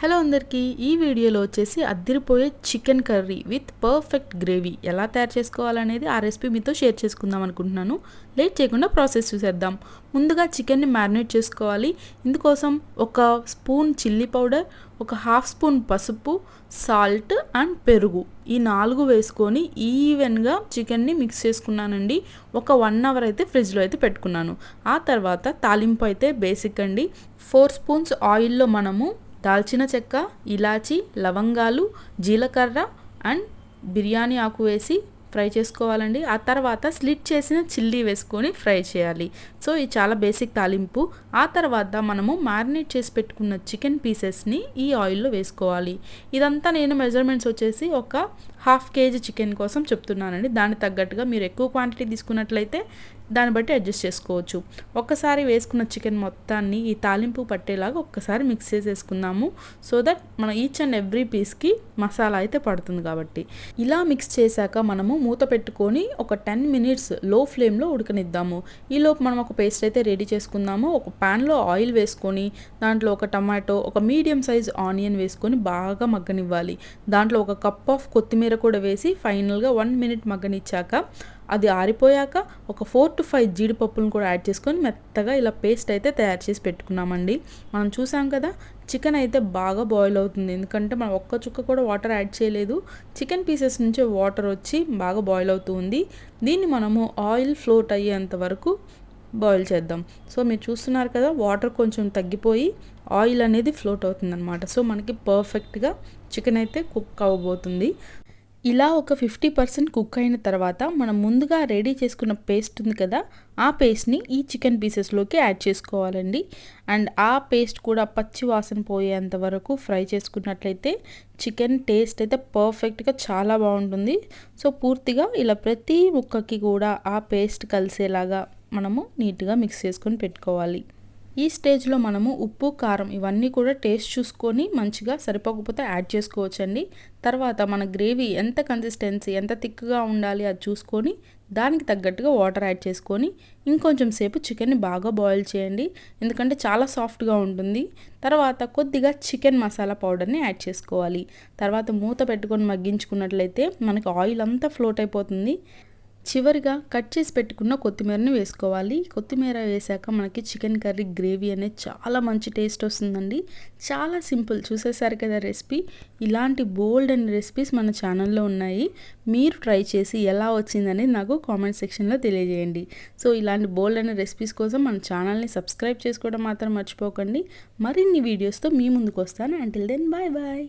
Hello అందరికీ ఈ వీడియోలో వచ్చేసి అద్దిరిపోయే chicken curry with perfect gravy ఎలా తయారు చేసుకోవాలనేది ఆ రెసిపీ మీతో షేర్ చేసుకుందాం అనుకుంటున్నాను. లేట్ చేయకుండా ప్రాసెస్ చూసేద్దాం. ముందుగా చికెన్ని మ్యారినేట్ చేసుకోవాలి. ఇందుకోసం ఒక స్పూన్ చిల్లీ పౌడర్, ఒక హాఫ్ స్పూన్ పసుపు, సాల్ట్ అండ్ పెరుగు ఈ 4 వేసుకొని ఈవెన్గా చికెన్ని మిక్స్ చేసుకున్నానండి. ఒక 1 అవర్ అయితే ఫ్రిడ్జ్లో అయితే పెట్టుకున్నాను. ఆ తర్వాత తాలింపు అయితే బేసిక్ అండి. 4 స్పూన్స్ ఆయిల్లో మనము దాల్చిన చెక్క, ఇలాచి, లవంగాలు, జీలకర్ర అండ్ బిర్యానీ ఆకు వేసి ఫ్రై చేసుకోవాలండి. ఆ తర్వాత స్లిట్ చేసిన చిల్లీ వేసుకొని ఫ్రై చేయాలి. సో ఇది చాలా బేసిక్ తాలింపు. ఆ తర్వాత మనము మ్యారినేట్ చేసి పెట్టుకున్న చికెన్ పీసెస్ని ఈ ఆయిల్లో వేసుకోవాలి. ఇదంతా నేను మెజర్మెంట్స్ వచ్చేసి ఒక 1/2 kg చికెన్ కోసం చెప్తున్నానండి. దానికి తగ్గట్టుగా మీరు ఎక్కువ క్వాంటిటీ తీసుకున్నట్లయితే దాన్ని బట్టి అడ్జస్ట్ చేసుకోవచ్చు. ఒక్కసారి వేసుకున్న చికెన్ మొత్తాన్ని ఈ తాలింపు పట్టేలాగా ఒక్కసారి మిక్స్ చేసేసుకుందాము. సో దట్ మన ఈచ్ అండ్ ఎవ్రీ పీస్కి మసాలా అయితే పడుతుంది కాబట్టి. ఇలా మిక్స్ చేశాక మనము మూత పెట్టుకొని ఒక 10 minutes లో ఫ్లేమ్లో ఉడకనిద్దాము. ఈలోపు మనం ఒక పేస్ట్ అయితే రెడీ చేసుకుందాము. ఒక ప్యాన్లో ఆయిల్ వేసుకొని దాంట్లో ఒక టమాటో, ఒక మీడియం సైజ్ ఆనియన్ వేసుకొని బాగా మగ్గనివ్వాలి. దాంట్లో ఒక కప్ ఆఫ్ కొత్తిమీర కూడా వేసి ఫైనల్గా 1 minute మగ్గనిచ్చాక అది ఆరిపోయాక ఒక 4 to 5 జీడిపప్పులను కూడా యాడ్ చేసుకొని మెత్తగా ఇలా పేస్ట్ అయితే తయారు చేసి పెట్టుకున్నామండి. మనం చూసాం కదా చికెన్ అయితే బాగా బాయిల్ అవుతుంది. ఎందుకంటే మనం ఒక్క చుక్క కూడా వాటర్ యాడ్ చేయలేదు. చికెన్ పీసెస్ నుంచే వాటర్ వచ్చి బాగా బాయిల్ అవుతుంది. దీన్ని మనము ఆయిల్ ఫ్లోట్ అయ్యేంత వరకు బాయిల్ చేద్దాం. సో మీరు చూస్తున్నారు కదా వాటర్ కొంచెం తగ్గిపోయి ఆయిల్ అనేది ఫ్లోట్ అవుతుంది అనమాట. సో మనకి పర్ఫెక్ట్గా చికెన్ అయితే కుక్ అవ్వబోతుంది. ఇలా ఒక 50% కుక్ అయిన తర్వాత మనం ముందుగా రెడీ చేసుకున్న పేస్ట్ ఉంది కదా, ఆ పేస్ట్ని ఈ చికెన్ పీసెస్లోకి యాడ్ చేసుకోవాలండి. అండ్ ఆ పేస్ట్ కూడా పచ్చి వాసన పోయేంత వరకు ఫ్రై చేసుకున్నట్లయితే చికెన్ టేస్ట్ అయితే పర్ఫెక్ట్గా చాలా బాగుంటుంది. సో పూర్తిగా ఇలా ప్రతి ముక్కకి కూడా ఆ పేస్ట్ కలిసేలాగా మనము నీట్గా మిక్స్ చేసుకొని పెట్టుకోవాలి. ఈ స్టేజ్లో మనము ఉప్పు, కారం ఇవన్నీ కూడా టేస్ట్ చూసుకొని మంచిగా సరిపోకపోతే యాడ్ చేసుకోవచ్చండి. తర్వాత మన గ్రేవీ ఎంత కన్సిస్టెన్సీ, ఎంత థిక్గా ఉండాలి అది చూసుకొని దానికి తగ్గట్టుగా వాటర్ యాడ్ చేసుకొని ఇంకొంచెం సేపు చికెన్ని బాగా బాయిల్ చేయండి. ఎందుకంటే చాలా సాఫ్ట్గా ఉంటుంది. తర్వాత కొద్దిగా చికెన్ మసాలా పౌడర్ని యాడ్ చేసుకోవాలి. తర్వాత మూత పెట్టుకొని మగ్గించుకున్నట్లయితే మనకి ఆయిల్ అంతా ఫ్లోట్ అయిపోతుంది. చివరిగా కట్ చేసి పెట్టుకున్న కొత్తిమీరని వేసుకోవాలి. కొత్తిమీర వేసాక మనకి చికెన్ కర్రీ గ్రేవీ అనేది చాలా మంచి టేస్ట్ వస్తుందండి. చాలా సింపుల్. చూసేసారు కదా రెసిపీ. ఇలాంటి బోల్డ్ అండ్ రెసిపీస్ మన ఛానల్లో ఉన్నాయి. మీరు ట్రై చేసి ఎలా వచ్చిందని నాకు కామెంట్ సెక్షన్లో తెలియజేయండి. సో ఇలాంటి బోల్డ్ అండ్ రెసిపీస్ కోసం మన ఛానల్ని సబ్స్క్రైబ్ చేసుకోవడం మాత్రం మర్చిపోకండి. మరిన్ని వీడియోస్తో మీ ముందుకు వస్తాను. Until then bye bye.